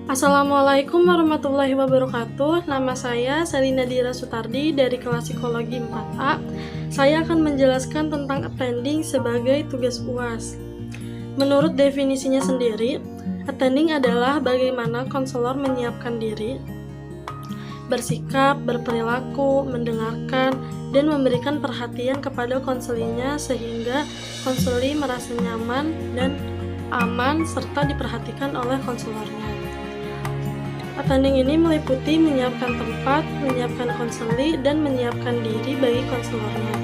Assalamualaikum warahmatullahi wabarakatuh. Nama saya Selina Dira Sutardi dari kelas Psikologi 4A. Saya akan menjelaskan tentang attending sebagai tugas UAS. Menurut definisinya sendiri, attending adalah bagaimana konselor menyiapkan diri, bersikap, berperilaku, mendengarkan, dan memberikan perhatian kepada konselinya sehingga konseli merasa nyaman dan aman serta diperhatikan oleh konselornya. Attending ini meliputi menyiapkan tempat, menyiapkan konseli, dan menyiapkan diri bagi konselornya.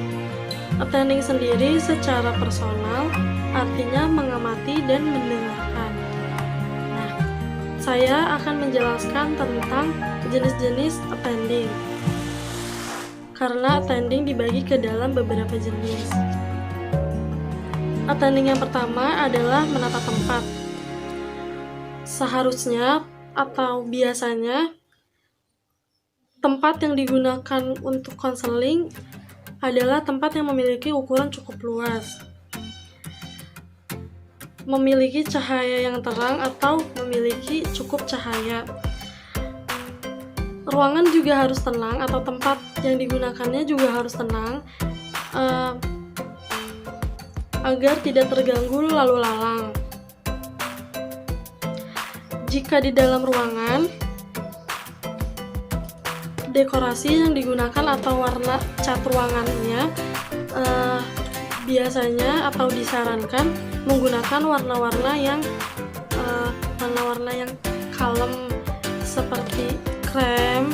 Attending sendiri secara personal artinya mengamati dan mendengarkan. Nah, saya akan menjelaskan tentang jenis-jenis attending. Karena attending dibagi ke dalam beberapa jenis. Attending yang pertama adalah menata tempat. Seharusnya atau biasanya tempat yang digunakan untuk konseling adalah tempat yang memiliki ukuran cukup luas, memiliki cahaya yang terang atau memiliki cukup cahaya. Ruangan juga harus tenang atau tempat yang digunakannya juga harus tenang agar tidak terganggu lalu lalang. Jika di dalam ruangan, dekorasi yang digunakan atau warna cat ruangannya biasanya atau disarankan menggunakan warna-warna yang kalem seperti krem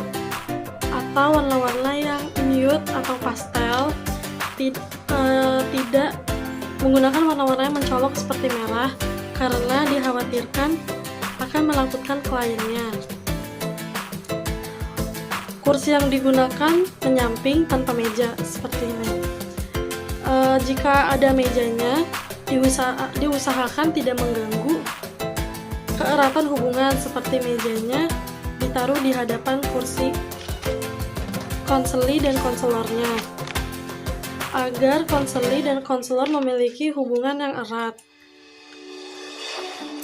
atau warna-warna yang nude atau pastel. Tidak menggunakan warna-warna yang mencolok seperti merah karena dikhawatirkan akan menakutkan kliennya. Kursi yang digunakan penyamping tanpa meja seperti ini. Jika ada mejanya, diusahakan tidak mengganggu keeratan hubungan seperti mejanya ditaruh di hadapan kursi konseli dan konselornya agar konseli dan konselor memiliki hubungan yang erat.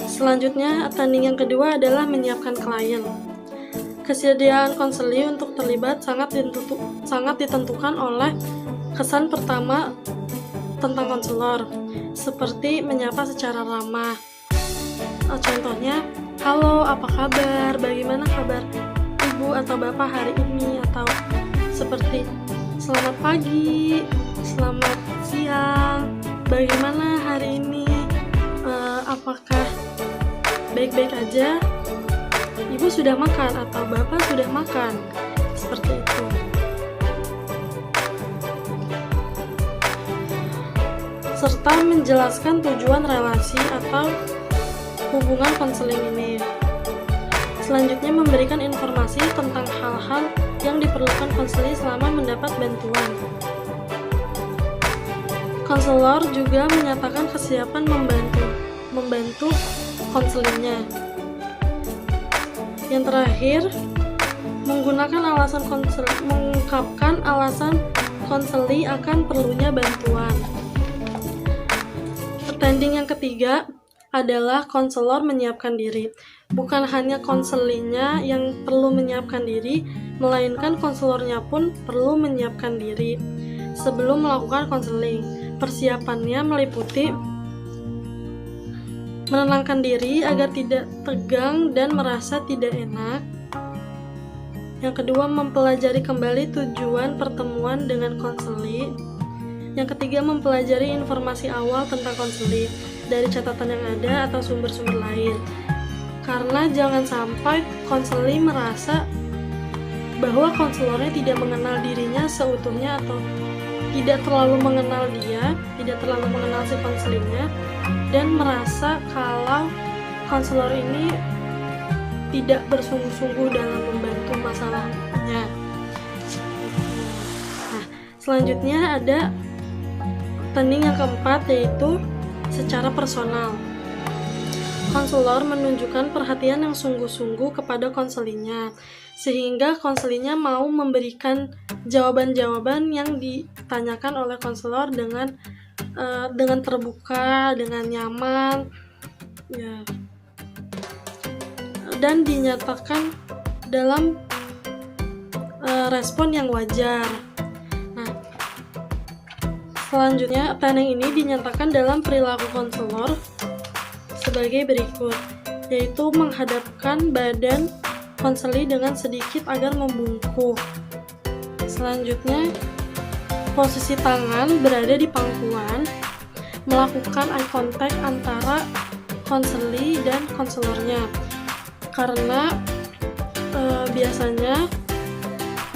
Selanjutnya, attending yang kedua adalah menyiapkan klien. Kesediaan konseli untuk terlibat sangat ditentukan oleh kesan pertama tentang konselor, seperti menyapa secara ramah. Contohnya, halo, apa kabar? Bagaimana kabar ibu atau bapak hari ini? Atau seperti selamat pagi, selamat siang, bagaimana hari ini? Apakah baik-baik aja? Ibu sudah makan atau bapak sudah makan? Seperti itu. Serta menjelaskan tujuan relasi atau hubungan konseling ini. Selanjutnya memberikan informasi tentang hal-hal yang diperlukan konseling selama mendapat bantuan. Konselor juga menyatakan kesiapan membantu konselingnya. Yang terakhir, mengungkapkan alasan konseli akan perlunya bantuan. Attending yang ketiga adalah konselor menyiapkan diri. Bukan hanya konselinya yang perlu menyiapkan diri, melainkan konselornya pun perlu menyiapkan diri sebelum melakukan konseling. Persiapannya meliputi menenangkan diri agar tidak tegang dan merasa tidak enak. Yang kedua, mempelajari kembali tujuan pertemuan dengan konseli. Yang ketiga, mempelajari informasi awal tentang konseli dari catatan yang ada atau sumber-sumber lain. Karena jangan sampai konseli merasa bahwa konselornya tidak mengenal dirinya seutuhnya atau tidak terlalu mengenal dia, tidak terlalu mengenal si konselingnya, dan merasa kalau konselor ini tidak bersungguh-sungguh dalam membantu masalahnya. Nah, selanjutnya ada attending yang keempat, yaitu secara personal. Konselor menunjukkan perhatian yang sungguh-sungguh kepada konselinya, sehingga konselinya mau memberikan jawaban-jawaban yang ditanyakan oleh konselor dengan dengan terbuka, dengan nyaman, ya, dan dinyatakan dalam respon yang wajar. Nah, selanjutnya planning ini dinyatakan dalam perilaku konselor sebagai berikut, yaitu menghadapkan badan konseli dengan sedikit agar membungkuk. Selanjutnya, posisi tangan berada di pangkuan, melakukan eye contact antara konseli dan konselornya, karena biasanya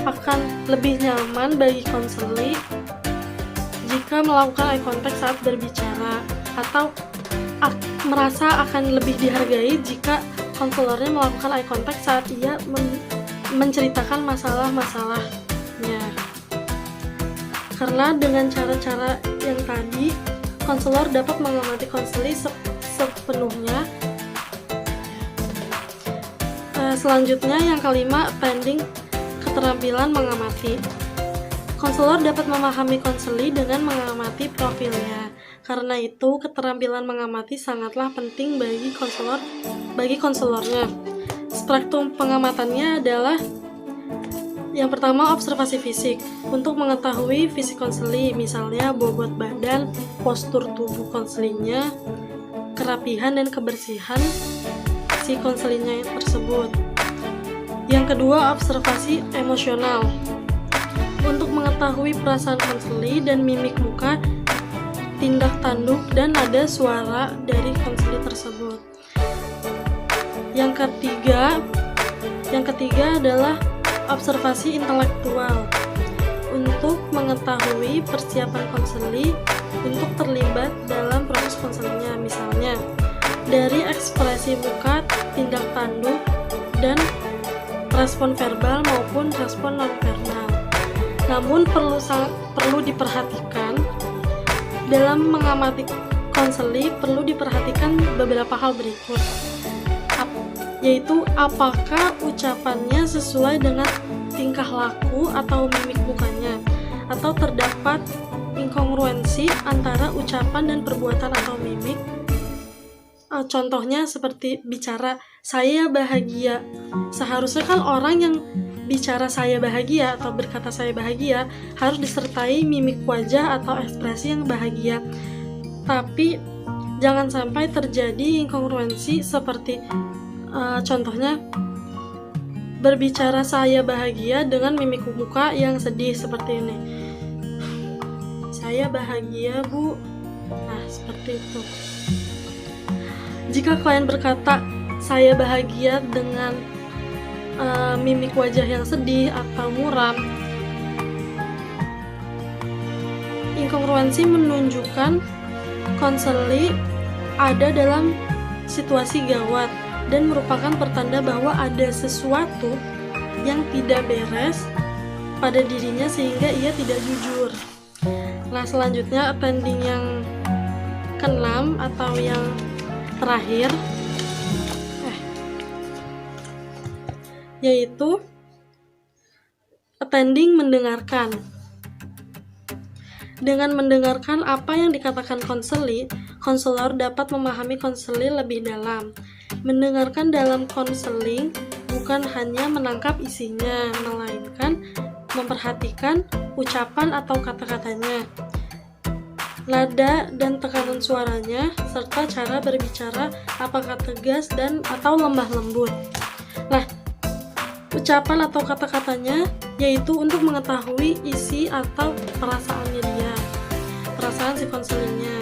akan lebih nyaman bagi konseli jika melakukan eye contact saat berbicara, atau merasa akan lebih dihargai jika konselornya melakukan eye contact saat ia menceritakan masalah-masalahnya. Karena dengan cara-cara yang tadi, konselor dapat mengamati konseli sepenuhnya. Selanjutnya yang kelima, pending keterampilan mengamati. Konselor dapat memahami konseli dengan mengamati profilnya. Karena itu, keterampilan mengamati sangatlah penting bagi konselornya. Spektrum pengamatannya adalah yang pertama, observasi fisik. Untuk mengetahui fisik konseli, misalnya bobot badan, postur tubuh konselinya, kerapihan dan kebersihan si konselinya tersebut. Yang kedua, observasi emosional. Untuk mengetahui perasaan konseli dan mimik muka, tindak tanduk, dan nada suara dari konseli tersebut. Yang ketiga adalah observasi intelektual. Untuk mengetahui persiapan konseli untuk terlibat dalam proses konselinya, misalnya dari ekspresi muka, tindak tanduk, dan respon verbal maupun respon non-verbal. Namun perlu diperhatikan dalam mengamati konseli, perlu diperhatikan beberapa hal berikut, yaitu apakah ucapannya sesuai dengan tingkah laku atau mimik mukanya, atau terdapat inkongruensi antara ucapan dan perbuatan atau mimik. Contohnya seperti bicara saya bahagia. Seharusnya kan orang yang bicara saya bahagia atau berkata saya bahagia harus disertai mimik wajah atau ekspresi yang bahagia. Tapi jangan sampai terjadi inkongruensi seperti contohnya berbicara saya bahagia dengan mimik muka yang sedih seperti ini. Saya bahagia, Bu. Nah, seperti itu. Jika klien berkata saya bahagia dengan mimik wajah yang sedih atau muram, inkongruensi menunjukkan konseli ada dalam situasi gawat dan merupakan pertanda bahwa ada sesuatu yang tidak beres pada dirinya sehingga ia tidak jujur. Nah, selanjutnya attending yang keenam atau yang terakhir yaitu attending mendengarkan. Dengan mendengarkan apa yang dikatakan konselor dapat memahami konseli lebih dalam. Mendengarkan dalam konseling bukan hanya menangkap isinya, melainkan memperhatikan ucapan atau kata-katanya, nada dan tekanan suaranya, serta cara berbicara apakah tegas dan atau lemah lembut. Nah, ucapan atau kata-katanya yaitu untuk mengetahui isi atau perasaannya dia, perasaan si konselingnya,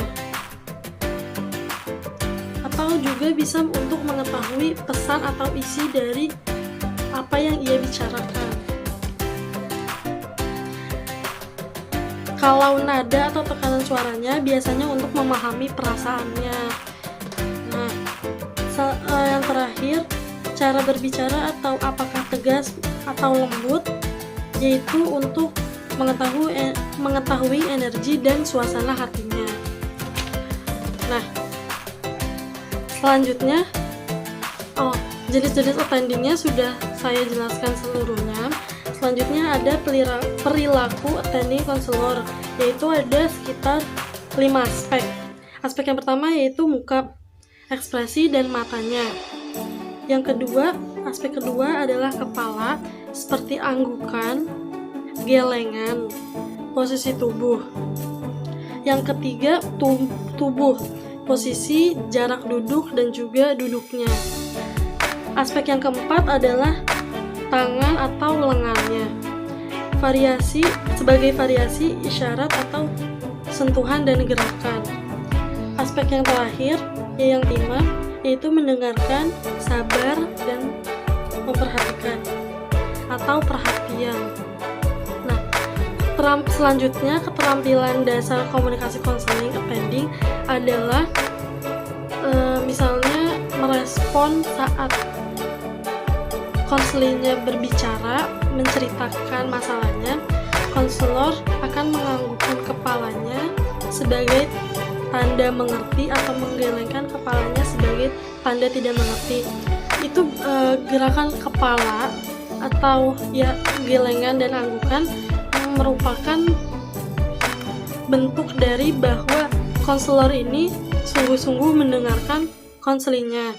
atau juga bisa untuk mengetahui pesan atau isi dari apa yang ia bicarakan. Kalau nada atau tekanan suaranya biasanya untuk memahami perasaannya. Nah, yang terakhir, cara berbicara atau apakah tegas atau lembut, yaitu untuk mengetahui energi dan suasana hatinya. Nah, selanjutnya, jenis-jenis attendingnya sudah saya jelaskan seluruhnya. Selanjutnya ada perilaku attending konselor, yaitu ada sekitar 5 aspek. Aspek yang pertama yaitu muka, ekspresi, dan matanya. Yang kedua, aspek kedua adalah kepala, seperti anggukan, gelengan, posisi tubuh. Yang ketiga, tubuh, posisi, jarak duduk, dan juga duduknya. Aspek yang keempat adalah tangan atau lengannya. Sebagai variasi isyarat atau sentuhan dan gerakan. Aspek yang terakhir, yang kelima, yaitu mendengarkan, sabar, dan memperhatikan atau perhatian. Nah, selanjutnya keterampilan dasar komunikasi konseling appending adalah misalnya merespon saat konselingnya berbicara, menceritakan masalahnya. Konselor akan menganggukkan kepalanya sebagai tanda mengerti atau menggelengkan kepalanya sebagai tanda tidak mengerti. Itu gerakan kepala atau ya gelengan dan anggukan merupakan bentuk dari bahwa konselor ini sungguh-sungguh mendengarkan konselingnya.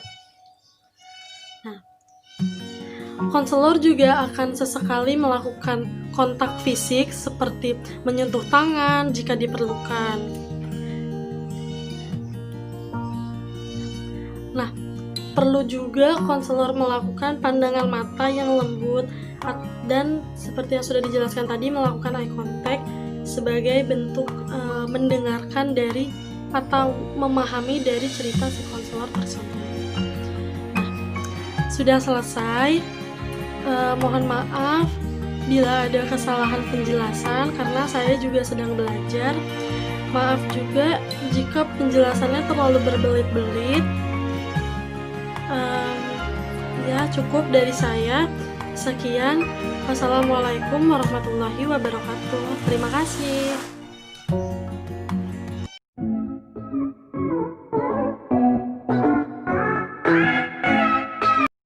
Nah, konselor juga akan sesekali melakukan kontak fisik seperti menyentuh tangan jika diperlukan. Nah, perlu juga konselor melakukan pandangan mata yang lembut dan seperti yang sudah dijelaskan tadi, melakukan eye contact sebagai bentuk mendengarkan dari atau memahami dari cerita si konselor tersebut. Nah, sudah selesai. Mohon maaf bila ada kesalahan penjelasan karena saya juga sedang belajar. Maaf juga jika penjelasannya terlalu berbelit-belit. Ya, cukup dari saya. Sekian. Wassalamualaikum warahmatullahi wabarakatuh. Terima kasih.